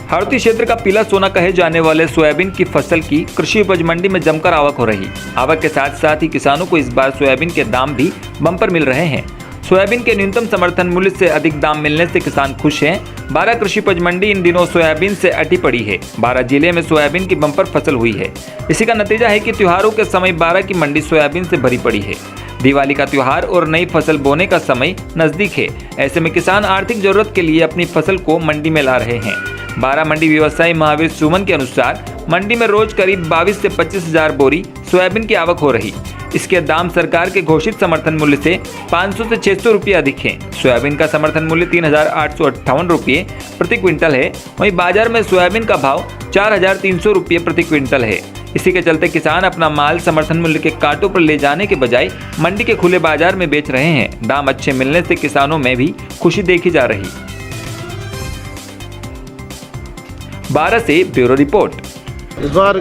हाड़ौती क्षेत्र का पीला सोना कहे जाने वाले सोयाबीन की फसल की कृषि उपज मंडी में जमकर आवक हो रही। आवक के साथ साथ ही किसानों को इस बार सोयाबीन के दाम भी बम्पर मिल रहे हैं। सोयाबीन के न्यूनतम समर्थन मूल्य से अधिक दाम मिलने से किसान खुश हैं। 12 कृषि उपज मंडी इन दिनों सोयाबीन से अटी पड़ी है। 12 जिले में सोयाबीन की बम्पर फसल हुई है। इसी का नतीजा है कि त्योहारों के समय 12 की मंडी सोयाबीन से भरी पड़ी है। दिवाली का त्योहार और नई फसल बोने का समय नजदीक है। ऐसे में किसान आर्थिक जरूरत के लिए अपनी फसल को मंडी में ला रहे हैं। 12 मंडी व्यवसायी महावीर सुमन के अनुसार मंडी में रोज करीब 22 से 25 हजार बोरी सोयाबीन की आवक हो रही। इसके दाम सरकार के घोषित समर्थन मूल्य से 500 से 600 रुपये अधिक हैं। सोयाबीन का समर्थन मूल्य 3,858 रुपये प्रति क्विंटल है। वहीं बाजार में सोयाबीन का भाव 4,300 रुपये प्रति क्विंटल है। इसी के चलते किसान अपना माल समर्थन मूल्य के कांटों पर ले जाने के बजाय मंडी के खुले बाजार में बेच रहे हैं। दाम अच्छे मिलने से किसानों में भी खुशी देखी जा रही। 12 से ब्यूरो रिपोर्ट। इस बार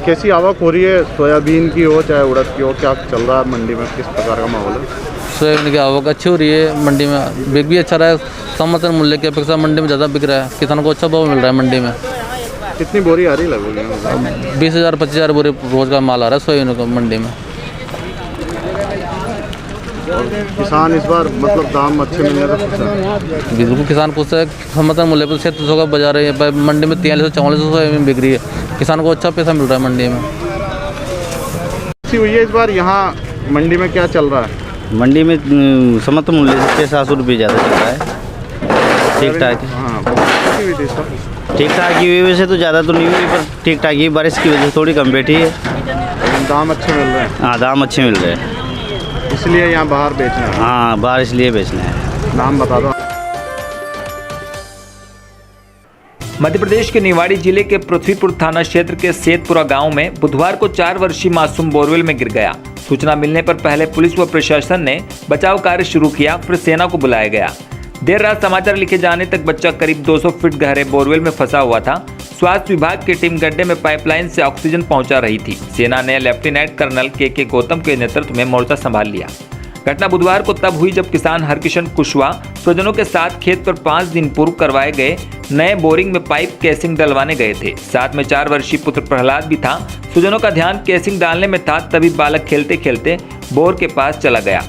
कैसी आवक हो रही है सोयाबीन की हो चाहे उड़द की हो, क्या चल रहा है मंडी में, किस प्रकार का माहौल है? सोयाबीन की आवक अच्छी हो रही है। मंडी में बिक भी अच्छा रहा है। समर्थन मूल्य की अपेक्षा मंडी में ज़्यादा बिक रहा है। किसानों को अच्छा भाव मिल रहा है मंडी में। कितनी बोरी आ रही लगभग? 20,000 25,000 बोरी रोज का माल आ रहा है सोयाबीन को मंडी में। और किसान इस बार मतलब दाम अच्छे मिलने का खुश है? बिल्कुल किसान खुश है। समर्थन मूल्य पर 600 का बाजार है। मंडी में 4300-4400 सोयाबीन बिक रही है। किसान को अच्छा पैसा मिल रहा है मंडी में। अच्छी हुई है इस बार। यहाँ मंडी में क्या चल रहा है? मंडी में समर्थन मूल्य से 600-700 रुपये ज़्यादा चल रहा है। ठीक ठाक। हाँ, ठीक ठाक ही हुई, वैसे तो ज़्यादा तो नहीं हुई पर ठीक ठाक ही। बारिश की वजह से थोड़ी कम बैठी है। दाम अच्छे मिल रहे हैं? हाँ, दाम अच्छे मिल रहे हैं, इसलिए यहाँ बाहर बेचना है। हाँ, बाहर इसलिए बेचना है। नाम बता दो। मध्य प्रदेश के निवाड़ी जिले के पृथ्वीपुर थाना क्षेत्र के सेतपुरा गांव में बुधवार को 4 वर्षीय मासूम बोरवेल में गिर गया। सूचना मिलने पर पहले पुलिस व प्रशासन ने बचाव कार्य शुरू किया, फिर सेना को बुलाया गया। देर रात समाचार लिखे जाने तक बच्चा करीब 200 फीट गहरे बोरवेल में फंसा हुआ था। स्वास्थ्य विभाग की टीम गड्ढे में पाइपलाइन से ऑक्सीजन पहुंचा रही थी। सेना ने लेफ्टिनेंट कर्नल के गौतम के नेतृत्व में मोर्चा संभाल लिया। घटना बुधवार को तब हुई जब किसान हरकिशन कुशवाहा स्वजनों के साथ खेत पर 5 दिन पूर्व करवाए गए नए बोरिंग में पाइप केसिंग डलवाने गए थे। साथ में 4 वर्षीय पुत्र प्रहलाद भी था। स्वजनों का ध्यान केसिंग डालने में था, तभी बालक खेलते खेलते बोर के पास चला गया।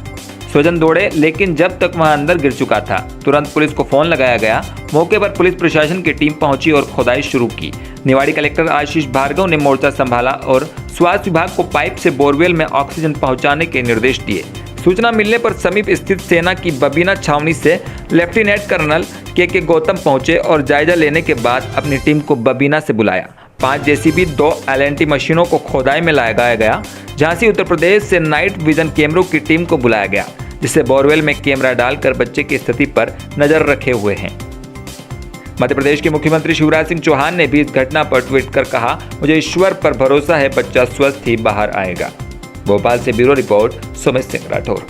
स्वजन दौड़े, लेकिन जब तक वहां अंदर गिर चुका था। तुरंत पुलिस को फोन लगाया गया। मौके पर पुलिस प्रशासन की टीम पहुंची और खोदाई शुरू की। निवाड़ी कलेक्टर आशीष भार्गव ने मोर्चा संभाला और स्वास्थ्य विभाग को पाइप से बोरवेल में ऑक्सीजन पहुंचाने के निर्देश दिए। सूचना मिलने पर समीप स्थित सेना की बबीना छावनी से लेफ्टिनेंट कर्नल के गौतम पहुंचे और जायजा लेने के बाद अपनी टीम को बबीना से बुलाया। 5 जेसीबी 2 LNT मशीनों को खोदाई में लगाया गया। झांसी उत्तर प्रदेश से नाइट विजन कैमरों की टीम को बुलाया गया, जिससे बोरवेल में कैमरा डालकर बच्चे की स्थिति पर नजर रखे हुए हैं। मध्य प्रदेश के मुख्यमंत्री शिवराज सिंह चौहान ने भी इस घटना पर ट्वीट कर कहा, मुझे ईश्वर पर भरोसा है, बच्चा स्वस्थ ही बाहर आएगा। भोपाल से ब्यूरो रिपोर्ट, सुमित सिंह राठौर।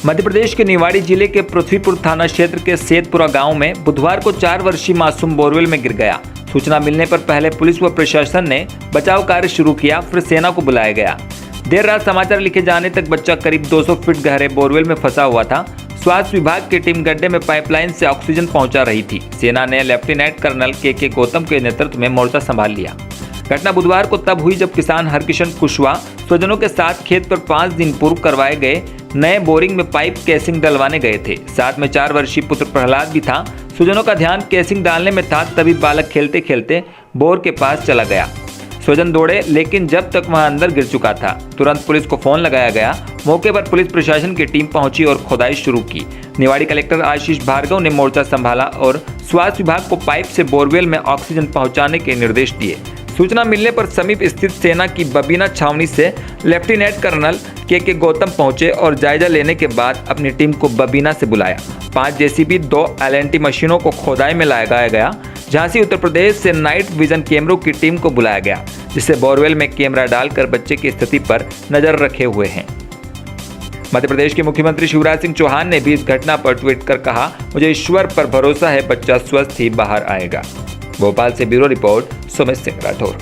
मध्य प्रदेश के निवाड़ी जिले के पृथ्वीपुर थाना क्षेत्र के सेतपुरा गांव में बुधवार को 4 वर्षीय मासूम बोरवेल में गिर गया। सूचना मिलने पर पहले पुलिस व प्रशासन ने बचाव कार्य शुरू किया, फिर सेना को बुलाया गया। देर रात समाचार लिखे जाने तक बच्चा करीब 200 फीट गहरे बोरवेल में फंसा हुआ था। स्वास्थ्य विभाग की टीम गड्ढे में पाइपलाइन से ऑक्सीजन पहुंचा रही थी। सेना ने लेफ्टिनेंट कर्नल के गौतम के नेतृत्व में मोर्चा संभाल लिया। घटना बुधवार को तब हुई जब किसान हरकिशन कुशवाहा स्वजनों के साथ खेत पर 5 दिन पूर्व करवाए गए नए बोरिंग में पाइप केसिंग डलवाने गए थे। साथ में 4 वर्षीय पुत्र प्रहलाद भी था। स्वजनों का ध्यान केसिंग डालने में था, तभी बालक खेलते खेलते बोर के पास चला गया। स्वजन दौड़े, लेकिन जब तक वहां अंदर गिर चुका था। तुरंत पुलिस को फोन लगाया गया। मौके पर पुलिस प्रशासन की टीम पहुंची और खोदाई शुरू की। निवाड़ी कलेक्टर आशीष भार्गव ने मोर्चा संभाला और स्वास्थ्य विभाग को पाइप से बोरवेल में ऑक्सीजन पहुंचाने के निर्देश दिए। सूचना मिलने पर समीप स्थित सेना की बबीना छावनी से लेफ्टिनेंट कर्नल के गौतम पहुंचे और जायजा लेने के बाद अपनी टीम को बबीना से बुलाया। 5 जेसीबी 2 LNT मशीनों को खोदाई में लगाया गया। झांसी उत्तर प्रदेश से नाइट विजन कैमरों की टीम को बुलाया गया, जिससे बोरवेल में कैमरा डालकर बच्चे की स्थिति पर नजर रखे हुए हैं। मध्य प्रदेश के मुख्यमंत्री शिवराज सिंह चौहान ने भी इस घटना पर ट्वीट कर कहा, मुझे ईश्वर पर भरोसा है, बच्चा स्वस्थ ही बाहर आएगा। भोपाल से ब्यूरो रिपोर्ट, सुमित सिंह राठौर।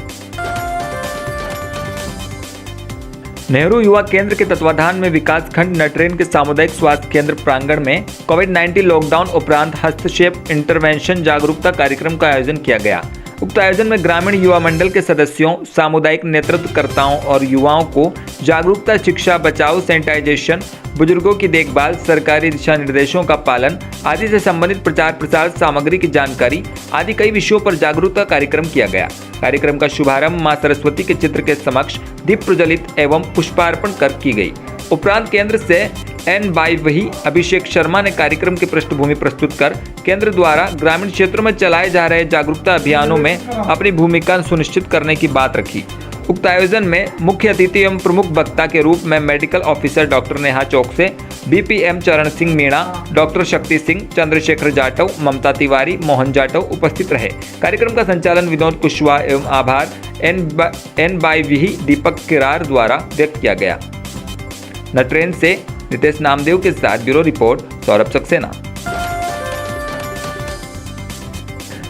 नेहरू युवा केंद्र के तत्वाधान में विकासखंड नटरेन के सामुदायिक स्वास्थ्य केंद्र प्रांगण में कोविड-19 लॉकडाउन उपरांत हस्तक्षेप इंटरवेंशन जागरूकता कार्यक्रम का आयोजन किया गया। उक्त आयोजन में ग्रामीण युवा मंडल के सदस्यों, सामुदायिक नेतृत्वकर्ताओं और युवाओं को जागरूकता, शिक्षा, बचाव, सैनिटाइजेशन, बुजुर्गों की देखभाल, सरकारी दिशा निर्देशों का पालन आदि से संबंधित प्रचार प्रसार सामग्री की जानकारी आदि कई विषयों पर जागरूकता कार्यक्रम किया गया। कार्यक्रम का शुभारंभ मां सरस्वती के चित्र के समक्ष दीप प्रज्वलित एवं पुष्पार्पण कर की गई। उपरांत केंद्र से NY अभिषेक शर्मा ने कार्यक्रम की पृष्ठभूमि प्रस्तुत कर केंद्र द्वारा ग्रामीण क्षेत्रों में चलाए जा रहे जागरूकता अभियानों में अपनी भूमिका सुनिश्चित करने की बात रखी। उक्त आयोजन में मुख्य अतिथि एवं प्रमुख वक्ता के रूप में medical officer doctor Neha Chaukse, BPM Charan Singh Meena, doctor Shakti Singh, Chandrashekhar Jatav, ममता तिवारी, मोहन जाटव उपस्थित रहे। कार्यक्रम का संचालन विनोद कुशवाहा एवं आभार NY दीपक किरार द्वारा व्यक्त किया गया। नटरेन से नितेश नामदेव के साथ bureau report Saurabh Saxena.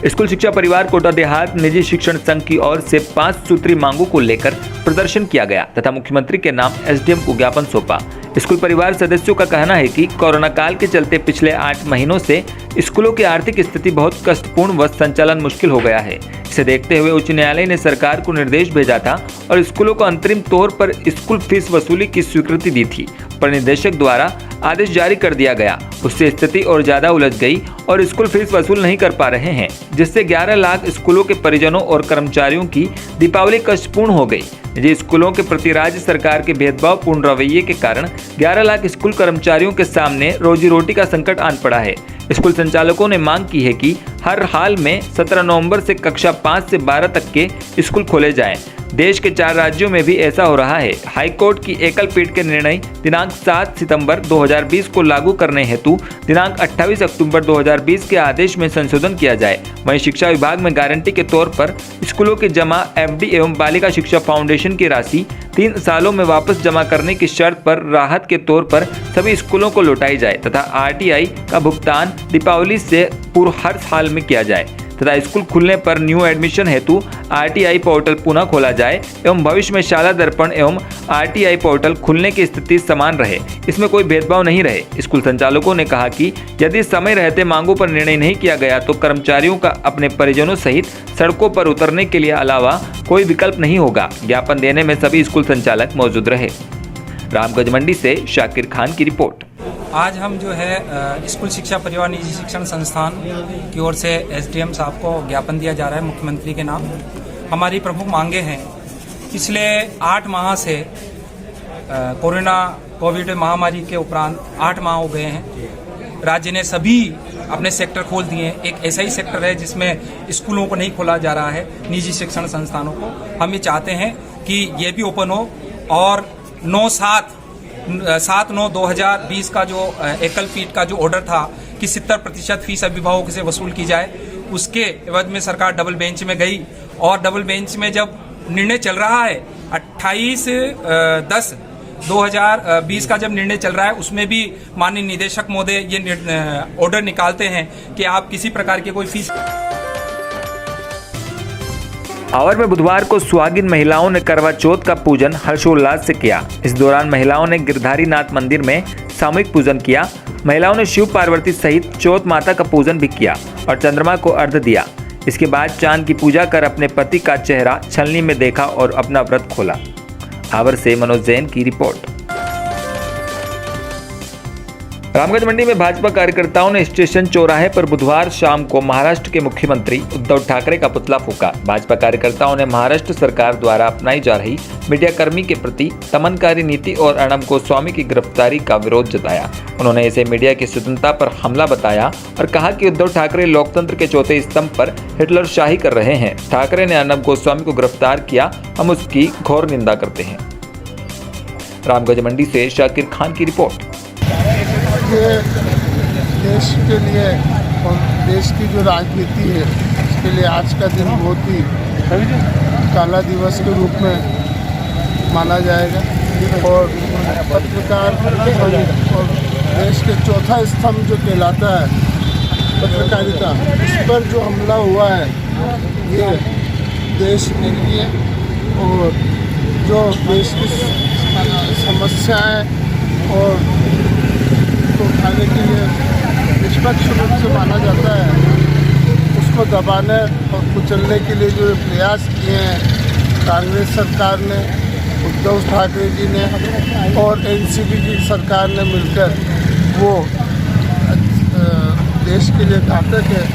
School शिक्षा परिवार कोटा देहात निजी शिक्षण संघ की ओर से 5 सूत्री मांगों को लेकर प्रदर्शन किया गया तथा मुख्यमंत्री के नाम SDM को ज्ञापन सौंपा। स्कूल परिवार सदस्यों का कहना है कि कोरोना काल के चलते पिछले 8 महीनों से स्कूलों की आर्थिक स्थिति बहुत कष्टपूर्ण व संचालन मुश्किल हो गया है। इसे देखते हुए उच्च न्यायालय ने सरकार को निर्देश भेजा था और स्कूलों को अंतरिम तौर पर स्कूल फीस वसूली की स्वीकृति दी थी, पर निदेशक द्वारा आदेश जारी कर दिया गया। उससे स्थिति और ज्यादा उलझ गई और स्कूल फीस वसूल नहीं कर पा रहे हैं, जिससे 11 लाख स्कूलों के परिजनों और कर्मचारियों की दीपावली कष्टपूर्ण हो गई। निजी स्कूलों के प्रति राज्य सरकार के भेदभावपूर्ण रवैये के कारण 11 लाख स्कूल कर्मचारियों के सामने रोजी रोटी का संकट आन पड़ा है। स्कूल संचालकों ने मांग की है कि हर हाल में 17 नवंबर से कक्षा 5 से 12 तक के स्कूल खोले जाएं। देश के 4 राज्यों में भी ऐसा हो रहा है। हाईकोर्ट की एकल पीठ के निर्णय दिनांक 7 सितंबर 2020 को लागू करने हेतु दिनांक 28 अक्टूबर 2020 के आदेश में संशोधन किया जाए। वहीं शिक्षा विभाग में गारंटी के तौर पर स्कूलों की जमा FD एवं बालिका शिक्षा फाउंडेशन की राशि 3 सालों में वापस जमा करने की शर्त पर राहत के तौर पर सभी स्कूलों को लौटाई जाए तथा RTI का भुगतान दीपावली से पूर्व हर साल में किया जाए तथा स्कूल खुलने पर न्यू एडमिशन हेतु RTI पोर्टल पुनः खोला जाए एवं भविष्य में शाला दर्पण एवं RTI पोर्टल खुलने की स्थिति समान रहे, इसमें कोई भेदभाव नहीं रहे। स्कूल संचालकों ने कहा कि यदि समय रहते मांगों पर निर्णय नहीं किया गया तो कर्मचारियों का अपने परिजनों सहित सड़कों पर उतरने के लिए अलावा कोई विकल्प नहीं होगा। ज्ञापन देने में सभी स्कूल संचालक मौजूद रहे। रामगंज मंडी से शाकिर खान की रिपोर्ट। आज हम जो है स्कूल शिक्षा परिवार निजी शिक्षण संस्थान की ओर से SDM साहब को ज्ञापन दिया जा रहा है मुख्यमंत्री के नाम। हमारी प्रमुख मांगे हैं, पिछले 8 माह से कोविड महामारी के उपरांत 8 माह हो गए हैं। राज्य ने सभी अपने सेक्टर खोल दिए हैं। एक ऐसा ही सेक्टर है जिसमें स्कूलों को नहीं खोला जा रहा है, निजी शिक्षण संस्थानों को। हम ये चाहते हैं कि ये भी ओपन हो और 7/9/2020 का जो एकल पीठ का जो ऑर्डर था कि 70% फीस अभिभावकों से वसूल की जाए, उसके एवज में सरकार डबल बेंच में गई और डबल बेंच में जब निर्णय चल रहा है 28/10/2020 का जब निर्णय चल रहा है, उसमें भी माननीय निदेशक महोदय ये ऑर्डर निकालते हैं कि आप किसी प्रकार की कोई फीस। आवर में बुधवार को सुहागिन महिलाओं ने करवा चौथ का पूजन हर्षोल्लास से किया। इस दौरान महिलाओं ने गिरधारी नाथ मंदिर में सामूहिक पूजन किया। महिलाओं ने शिव पार्वती सहित चौथ माता का पूजन भी किया और चंद्रमा को अर्घ्य दिया। इसके बाद चांद की पूजा कर अपने पति का चेहरा छलनी में देखा और अपना व्रत खोला। आवर से मनोज जैन की रिपोर्ट। रामगंज मंडी में भाजपा कार्यकर्ताओं ने स्टेशन चौराहे पर बुधवार शाम को महाराष्ट्र के मुख्यमंत्री उद्धव ठाकरे का पुतला फूंका। भाजपा कार्यकर्ताओं ने महाराष्ट्र सरकार द्वारा अपनाई जा रही मीडियाकर्मी के प्रति दमनकारी नीति और अर्णब गोस्वामी की गिरफ्तारी का विरोध जताया। उन्होंने इसे मीडिया की स्वतंत्रता पर हमला बताया और कहा कि उद्धव ठाकरे लोकतंत्र के चौथे स्तंभ पर हिटलरशाही कर रहे हैं। ठाकरे ने अर्णब गोस्वामी को गिरफ्तार किया, हम उसकी घोर निंदा करते हैं। रामगंज मंडी से शाकिर खान की रिपोर्ट। देश के लिए और देश की जो राजनीति है उसके लिए आज का दिन बहुत ही काला दिवस के रूप में माना जाएगा और पत्रकार और देश के चौथा स्तंभ जो कहलाता है पत्रकारिता, उस पर जो हमला हुआ है ये देश के लिए और जो देश की समस्याएं और को उठाने के लिए निष्पक्ष रूप से माना जाता है, उसको दबाने और कुचलने के लिए जो प्रयास किए हैं कांग्रेस सरकार ने, उद्धव ठाकरे जी ने और एनसीपी की सरकार ने मिलकर, वो देश के लिए घातक है।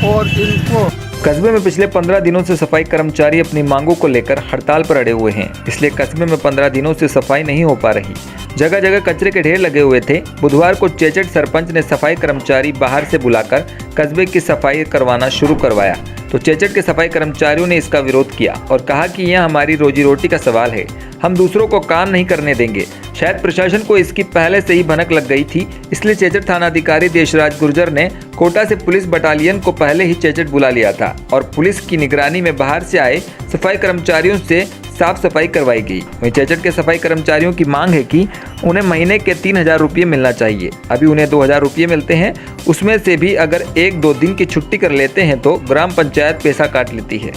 और इनको कस्बे में पिछले 15 दिनों से सफाई कर्मचारी अपनी मांगों को लेकर हड़ताल पर अड़े हुए हैं, इसलिए कस्बे में 15 दिनों से सफाई नहीं हो पा रही। जगह जगह कचरे के ढेर लगे हुए थे। बुधवार को चेचट सरपंच ने सफाई कर्मचारी बाहर से बुलाकर कस्बे की सफाई करवाना शुरू करवाया, तो चेचट के सफाई कर्मचारियों ने इसका विरोध किया और कहा कि यह हमारी रोजी रोटी का सवाल है, हम दूसरों को काम नहीं करने देंगे। शायद प्रशासन को इसकी पहले से ही भनक लग गई थी, इसलिए चेचट थानाधिकारी देशराज गुर्जर ने कोटा से पुलिस बटालियन को पहले ही चेचट बुला लिया था और पुलिस की निगरानी में बाहर से आए सफाई कर्मचारियों से साफ सफाई करवाई गई। वहीं चेचट के सफाई कर्मचारियों की मांग है कि उन्हें महीने के 3000 रुपये मिलना चाहिए। अभी उन्हें 2000 रुपये मिलते हैं, उसमें से भी अगर 1-2 दिन की छुट्टी कर लेते हैं तो ग्राम पंचायत पैसा काट लेती है।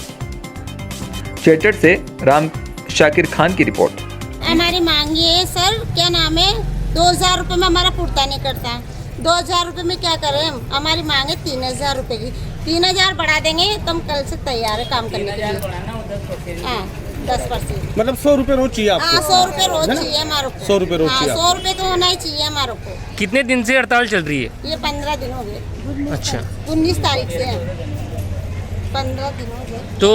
चेचट से राम शाकिर खान की रिपोर्ट। हमारी मांग ये है सर, क्या नाम है, 2000 रुपये में हमारा पूर्ता नहीं करता। 2000 रुपये में क्या करें हम? हमारी मांग है 3000 रुपये की। 3000 बढ़ा देंगे तो हम कल से तैयार है काम करने के लिए। हाँ, 10%। मतलब 100 रुपये रोज चाहिए आपको? हाँ, 100 रुपये रोज चाहिए हमारे को। 100 रुपये रोज चाहिए? 100 रुपये तो होना ही चाहिए हमारे को। कितने दिन से हड़ताल चल रही है? ये 15 दिन हो गए। अच्छा, 19 तारीख से 15 दिन हो गए। तो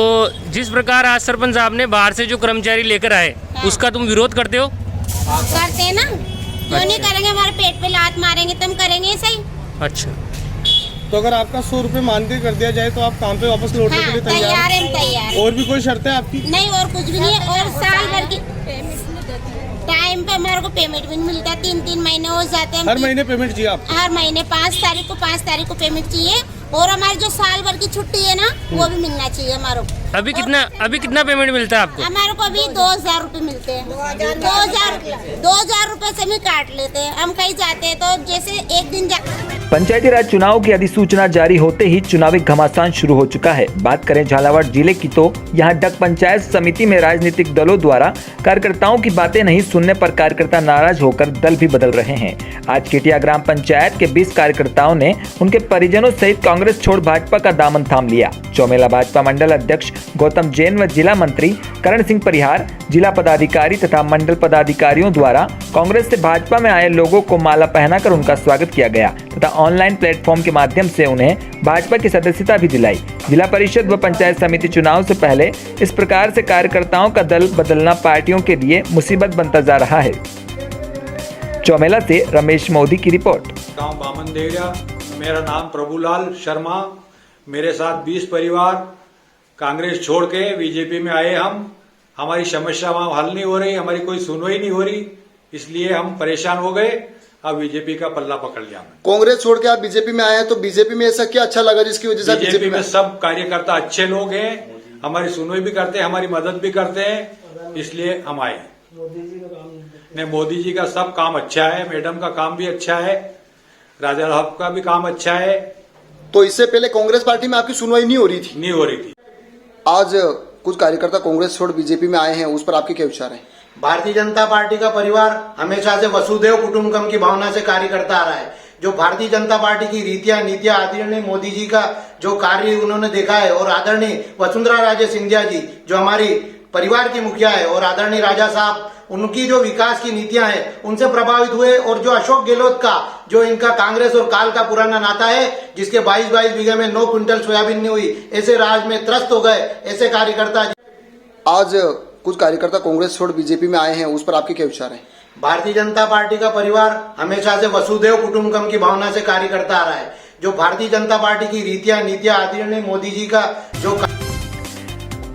जिस प्रकार आज सरपंच साहब ने बाहर से जो कर्मचारी लेकर आए, हाँ। उसका तुम विरोध करते हो? करते हैं ना, क्यों नहीं करेंगे? हमारे पेट पे लात मारेंगे तो हम करेंगे सही। अच्छा, तो अगर आपका 100 रुपये मानदेय कर दिया जाए तो आप काम पे वापस लौटने के लिए तैयार है, तैयार। और भी कोई शर्त है आपकी? नहीं, और कुछ भी नहीं है। और साल भर की टाइम पे हमारे को पेमेंट भी नहीं मिलता। 3-3 महीने हो जाते हैं। हर महीने पेमेंट चाहिए आपको? हर महीने 5 तारीख को पेमेंट चाहिए। और हमारी जो साल भर की छुट्टी है ना, वो भी मिलना चाहिए हमारे को। अभी कितना पेमेंट मिलता है आपको? हमारे को अभी 2000 रुपये मिलते हैं। 2000 रुपये से भी काट लेते हैं। हम कहीं जाते हैं तो जैसे एक दिन पंचायती राज चुनाव की अधिसूचना जारी होते ही चुनावी घमासान शुरू हो चुका है। बात करें झालावाड़ जिले की तो यहाँ डग पंचायत समिति में राजनीतिक दलों द्वारा कार्यकर्ताओं की बातें नहीं सुनने पर कार्यकर्ता नाराज होकर दल भी बदल रहे हैं। आज केटिया ग्राम पंचायत के 20 कार्यकर्ताओं ने उनके परिजनों सहित कांग्रेस छोड़ भाजपा का दामन थाम लिया। चौमेला भाजपा मंडल अध्यक्ष गौतम जैन व जिला मंत्री करण सिंह परिहार, जिला पदाधिकारी तथा मंडल पदाधिकारियों द्वारा कांग्रेस से भाजपा में आए लोगों को माला पहनाकर उनका स्वागत किया गया तथा ऑनलाइन प्लेटफॉर्म के माध्यम से उन्हें भाजपा की सदस्यता भी दिलाई। जिला परिषद व पंचायत समिति चुनाव से पहले इस प्रकार से कार्यकर्ताओं का दल बदलना पार्टियों के लिए मुसीबत बनता जा रहा है। चौमेला से रमेश मोदी की रिपोर्ट। गांव बामन देवरिया, मेरा नाम प्रभुलाल शर्मा। मेरे साथ 20 परिवार कांग्रेस छोड़ के बीजेपी में आए। हमारी समस्या वहां हल नहीं हो रही, हमारी कोई सुनवाई नहीं हो रही, इसलिए हम परेशान हो गए। अब बीजेपी का पल्ला पकड़ लिया। कांग्रेस छोड़ के आप बीजेपी में आए हैं, तो बीजेपी में ऐसा क्या अच्छा लगा जिसकी वजह से बीजेपी में सब कार्यकर्ता अच्छे लोग हैं, हमारी सुनवाई भी करते हैं, हमारी मदद भी करते हैं, इसलिए हम आए। नहीं, मोदी जी का सब काम अच्छा है, मैडम का काम भी अच्छा है, राजा साहब का भी काम अच्छा है। तो इससे पहले कांग्रेस पार्टी में आपकी सुनवाई नहीं हो रही थी? नहीं हो रही थी। आज कुछ कार्यकर्ता कांग्रेस छोड़ बीजेपी में आए हैं, उस पर आपके क्या विचार हैं? भारतीय जनता पार्टी का परिवार हमेशा से वसुधैव कुटुंबकम की भावना से कार्य करता आ रहा है। जो भारतीय जनता पार्टी की रीतियां नीतियां आदरणीय मोदी जी का जो कार्य उन्होंने देखा है, और आदरणीय वसुंधरा राजे सिंधिया जी जो हमारी परिवार की मुखिया है, और आदरणीय राजा साहब, उनकी जो विकास की नीतियां हैं उनसे प्रभावित हुए। और जो अशोक गहलोत का जो इनका कांग्रेस और काल का पुराना नाता है, जिसके 22 बीघे में 9 क्विंटल सोयाबीन नहीं हुई, ऐसे राज में त्रस्त हो गए ऐसे कार्यकर्ता। आज कुछ कार्यकर्ता कांग्रेस छोड़ बीजेपी में आए हैं, उस पर आपके क्या विचार हैं? भारतीय जनता पार्टी का परिवार हमेशा से वसुधैव कुटुंबकम की भावना से कार्य करता आ रहा है। जो भारतीय जनता पार्टी की रीतियां नीतियां आदरणीय मोदी जी का जो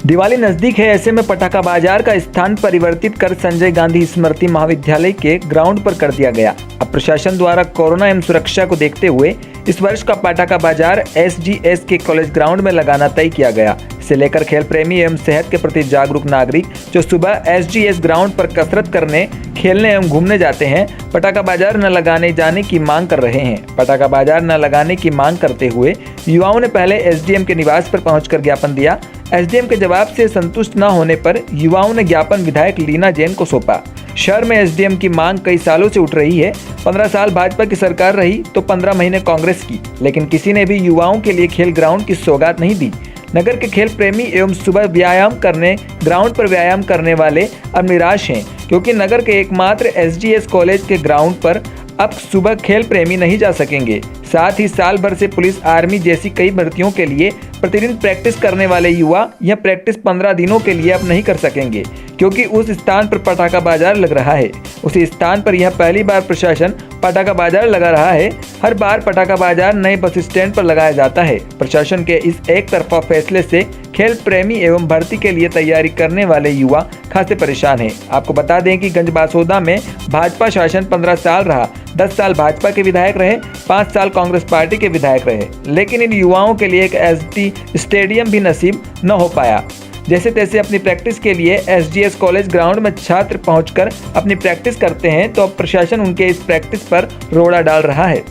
दिवाली नजदीक है, ऐसे में पटाखा बाजार का स्थान परिवर्तित कर संजय गांधी स्मृति महाविद्यालय के ग्राउंड पर कर दिया गया। अब प्रशासन द्वारा कोरोना एवं सुरक्षा को देखते हुए इस वर्ष का पटाखा बाजार SGS के कॉलेज ग्राउंड में लगाना तय किया गया। इसे लेकर खेल प्रेमी एवं सेहत के प्रति जागरूक नागरिक जो सुबह SGS ग्राउंड पर कसरत करने, खेलने एवं घूमने जाते हैं, पटाखा बाजार न लगाने जाने की मांग कर रहे हैं। पटाखा बाजार न लगाने की मांग करते हुए युवाओं ने पहले SDM के निवास पर पहुंचकर ज्ञापन दिया। SDM के जवाब से संतुष्ट न होने पर युवाओं ने ज्ञापन विधायक लीना जैन को सौंपा। शहर में एसडीएम की मांग कई सालों से उठ रही है। 15 साल भाजपा की सरकार रही तो 15 महीने कांग्रेस की, लेकिन किसी ने भी युवाओं के लिए खेल ग्राउंड की सौगात नहीं दी। नगर के खेल प्रेमी एवं सुबह व्यायाम करने ग्राउंड पर व्यायाम करने वाले अब निराश हैं, क्योंकि नगर के एकमात्र एसडीएस कॉलेज के ग्राउंड पर अब सुबह खेल प्रेमी नहीं जा सकेंगे। साथ ही साल भर से पुलिस, आर्मी जैसी कई भर्तियों के लिए प्रतिदिन प्रैक्टिस करने वाले युवा यह प्रैक्टिस 15 दिनों के लिए अब नहीं कर सकेंगे, क्योंकि उस स्थान पर पटाखा बाजार लग रहा है। उसी स्थान पर यह पहली बार प्रशासन पटाखा बाजार लगा रहा है। हर बार पटाखा बाजार नए बस स्टैंड पर लगाया जाता है। प्रशासन के इस एक तरफा फैसले से खेल प्रेमी एवं भर्ती के लिए तैयारी करने वाले युवा खासे परेशान हैं। आपको बता दें कि गंजबासौदा में भाजपा शासन 15 साल रहा। 10 साल भाजपा के विधायक रहे, 5 साल कांग्रेस पार्टी के विधायक रहे, लेकिन इन युवाओं के लिए एक एसडी स्टेडियम भी नसीब न हो पाया। जैसे तैसे अपनी प्रैक्टिस के लिए एसडीएस कॉलेज ग्राउंड में छात्र पहुंचकर अपनी प्रैक्टिस करते हैं, तो अब प्रशासन उनके इस प्रैक्टिस पर रोड़ा डाल रहा है।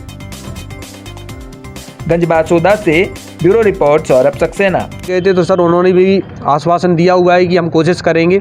गंजबासौदा से ब्यूरो रिपोर्ट सौरभ सक्सेना। कहते तो सर उन्होंने भी आश्वासन दिया हुआ है कि हम कोशिश करेंगे,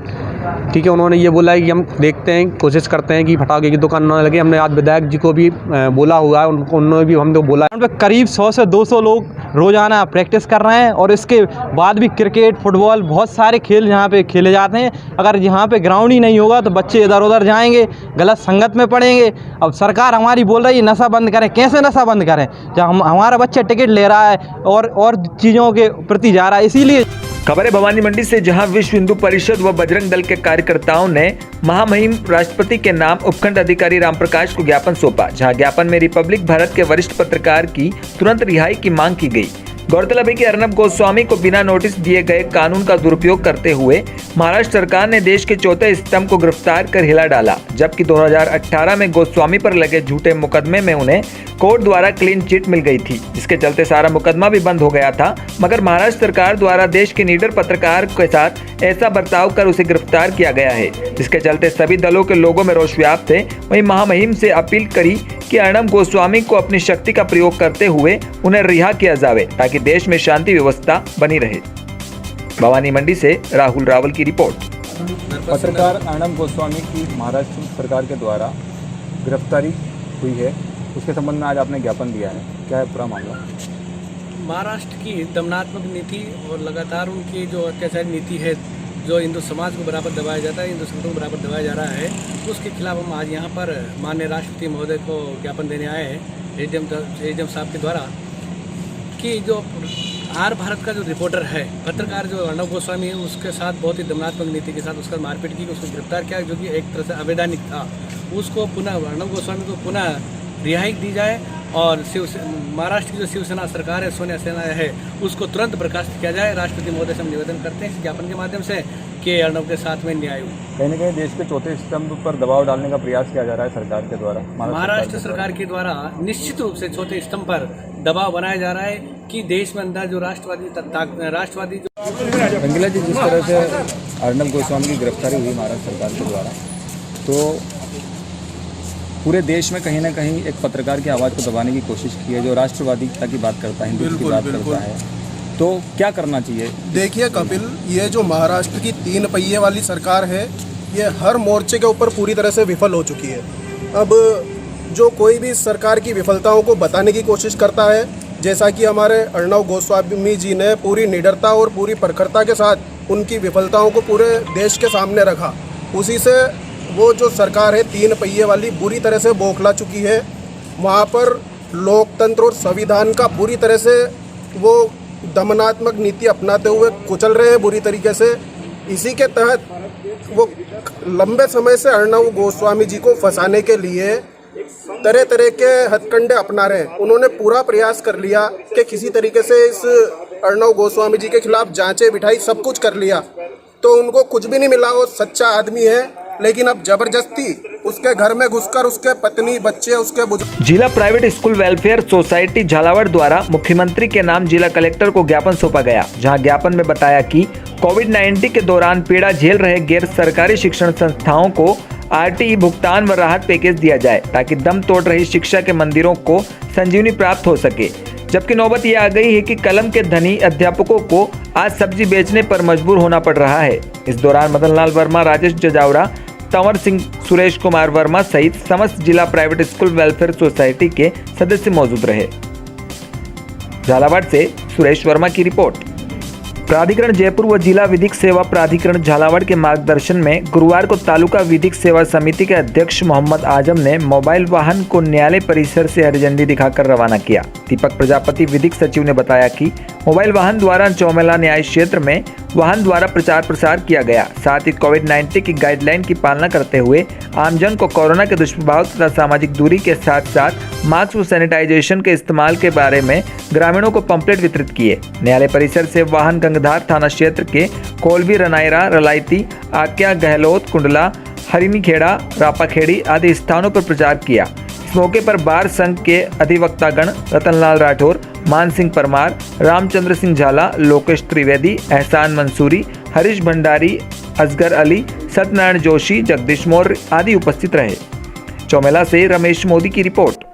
ठीक है। उन्होंने ये बोला है कि हम देखते हैं, कोशिश करते हैं कि पटाखे की दुकान न लगे। हमने आज विधायक जी को भी बोला हुआ है, उन्होंने भी हमने बोला है। करीब 100 से 200 लोग रोज़ाना प्रैक्टिस कर रहे हैं और इसके बाद भी क्रिकेट, फुटबॉल, बहुत सारे खेल यहाँ पे खेले जाते हैं। अगर यहाँ पे ग्राउंड ही नहीं होगा तो बच्चे इधर उधर जाएंगे, गलत संगत में पड़ेंगे। अब सरकार हमारी बोल रही है नशा बंद करें, कैसे नशा बंद करें जब हमारा बच्चा टिकट ले रहा है और चीज़ों के प्रति जा रहा है। इसीलिए खबर है भवानी मंडी से, जहां विश्व हिंदू परिषद व बजरंग दल के कार्यकर्ताओं ने महामहिम राष्ट्रपति के नाम उपखंड अधिकारी रामप्रकाश को ज्ञापन सौंपा, जहां ज्ञापन में रिपब्लिक भारत के वरिष्ठ पत्रकार की तुरंत रिहाई की मांग की गई। गौरतलब है कि अर्नब गोस्वामी को बिना नोटिस दिए गए कानून का दुरुपयोग करते हुए महाराष्ट्र सरकार ने देश के चौथे स्तंभ को गिरफ्तार कर हिला डाला, जबकि 2018 में गोस्वामी पर लगे झूठे मुकदमे में उन्हें कोर्ट द्वारा क्लीन चिट मिल गई थी, जिसके चलते सारा मुकदमा भी बंद हो गया था। मगर महाराष्ट्र सरकार द्वारा देश के निडर पत्रकार के साथ ऐसा बर्ताव कर उसे गिरफ्तार किया गया है, जिसके चलते सभी दलों के लोगों में रोष व्याप्त है। वहीं महामहिम से अपील करी कि अर्नब गोस्वामी को अपनी शक्ति का प्रयोग करते हुए उन्हें रिहा किया जाए, ताकि देश में शांति व्यवस्था बनी रहे। भवानी मंडी से राहुल रावल की रिपोर्ट। पत्रकार अर्नब गोस्वामी की महाराष्ट्र सरकार के द्वारा गिरफ्तारी हुई है, उसके संबंध में आज आपने ज्ञापन दिया है, क्या है पूरा मामला? महाराष्ट्र की दमनात्मक नीति और लगातार उनकी जो अत्याचारी नीति है, जो हिंदू समाज को बराबर दबाया जाता है, हिंदू संगठनों को बराबर दबाया जा रहा है, उसके खिलाफ हम आज यहाँ पर माननीय राष्ट्रपति महोदय को ज्ञापन देने आए हैं एसडीएम साहब के द्वारा, कि जो आर भारत का जो रिपोर्टर है, पत्रकार जो अर्नब गोस्वामी है, उसके साथ बहुत ही दमनात्मक नीति के साथ उसका मारपीट की, उसको गिरफ्तार किया, जो कि एक तरह से अवैधानिक था। उसको पुनः अर्नब गोस्वामी को पुनः रिहाई दी जाए और महाराष्ट्र की जो शिवसेना सरकार है, सोनिया सेना है, उसको तुरंत बर्खास्त किया जाए। राष्ट्रपति महोदय से हम निवेदन करते हैं इस ज्ञापन के माध्यम से कि अर्नब के साथ में न्याय हो। कहीं न कहीं देश के चौथे स्तंभ पर दबाव डालने का प्रयास किया जा रहा है सरकार के द्वारा, महाराष्ट्र सरकार के द्वारा निश्चित रूप से चौथे स्तंभ पर दबाव बनाया जा रहा है कि देश में अंदर जो राष्ट्रवादी रंगीला जी, जिस तरह से अर्नब गोस्वामी की गिरफ्तारी हुई महाराष्ट्र सरकार के द्वारा, तो पूरे देश में कहीं ना कहीं एक पत्रकार की आवाज़ को दबाने की कोशिश की है, जो राष्ट्रवादिता की बात करता है, हिंदू की बात करता है, तो क्या करना चाहिए? देखिए कपिल, ये जो महाराष्ट्र की 3 पहिए वाली सरकार है, ये हर मोर्चे के ऊपर पूरी तरह से विफल हो चुकी है। अब जो कोई भी सरकार की विफलताओं को बताने की कोशिश करता है, जैसा कि हमारे अर्नब गोस्वामी जी ने पूरी निडरता और पूरी प्रखरता के साथ उनकी विफलताओं को पूरे देश के सामने रखा, उसी से वो जो सरकार है 3 पहिए वाली बुरी तरह से बौखला चुकी है। वहाँ पर लोकतंत्र और संविधान का बुरी तरह से वो दमनात्मक नीति अपनाते हुए कुचल रहे हैं बुरी तरीके से। इसी के तहत वो लंबे समय से अर्नब गोस्वामी जी को फंसाने के लिए तरह तरह के हथकंडे अपना रहे हैं। उन्होंने पूरा प्रयास कर लिया कि किसी तरीके से इस अर्नब गोस्वामी जी के खिलाफ जांचें बिठाई, सब कुछ कर लिया, तो उनको कुछ भी नहीं मिला। वो सच्चा आदमी है, लेकिन अब जबरदस्ती उसके घर में घुसकर उसके पत्नी, बच्चे, उसके बुजुर्ग। जिला private school welfare society Jhalawar द्वारा मुख्यमंत्री के नाम जिला कलेक्टर को ज्ञापन सौंपा गया, जहां ज्ञापन में बताया कि कोविड-19 के दौरान पीड़ा झेल रहे गैर सरकारी शिक्षण संस्थाओं को आरटीई भुगतान व राहत पैकेज दिया जाए, ताकि दम तोड़ रही शिक्षा के मंदिरों को संजीवनी प्राप्त हो सके। जबकि नौबत ये आ गई है कि कलम के धनी अध्यापकों को आज सब्जी बेचने पर मजबूर होना पड़ रहा है। इस दौरान मदन लाल वर्मा, राजेश जजावड़ा, तंवर सिंह, सुरेश कुमार वर्मा सहित समस्त जिला प्राइवेट स्कूल वेलफेयर सोसाइटी के सदस्य मौजूद रहे। झालावाड़ से सुरेश वर्मा की रिपोर्ट। प्राधिकरण जयपुर व जिला विधिक सेवा प्राधिकरण झालावाड़ के मार्गदर्शन में गुरुवार को तालुका विधिक सेवा समिति के अध्यक्ष मोहम्मद आजम ने मोबाइल वाहन को न्यायालय परिसर से हरी झंडी दिखाकर रवाना किया। दीपक प्रजापति विधिक सचिव ने बताया कि मोबाइल वाहन द्वारा चौमेला न्याय क्षेत्र में वाहन द्वारा प्रचार प्रसार किया गया। साथ ही कोविड-19 की गाइडलाइन की पालना करते हुए आमजन को कोरोना के दुष्प्रभाव तथा सामाजिक दूरी के साथ साथ मास्क व सैनिटाइजेशन के इस्तेमाल के बारे में ग्रामीणों को पंपलेट वितरित किए। न्यायालय परिसर से वाहन गंगधार थाना क्षेत्र के कोलवी, रनायरा, रलायती, आक्या, गहलोत, कुंडला, हरिनीखेड़ा, रापाखेड़ी आदि स्थानों पर प्रचार किया। इस मौके पर बार संघ के अधिवक्तागण रतनलाल राठौर, मान सिंह परमार, रामचंद्र सिंह झाला, लोकेश त्रिवेदी, एहसान मंसूरी, हरीश भंडारी, असगर अली, सत्यनारायण जोशी, जगदीश मौर्य आदि उपस्थित रहे। चौमेला से रमेश मोदी की रिपोर्ट।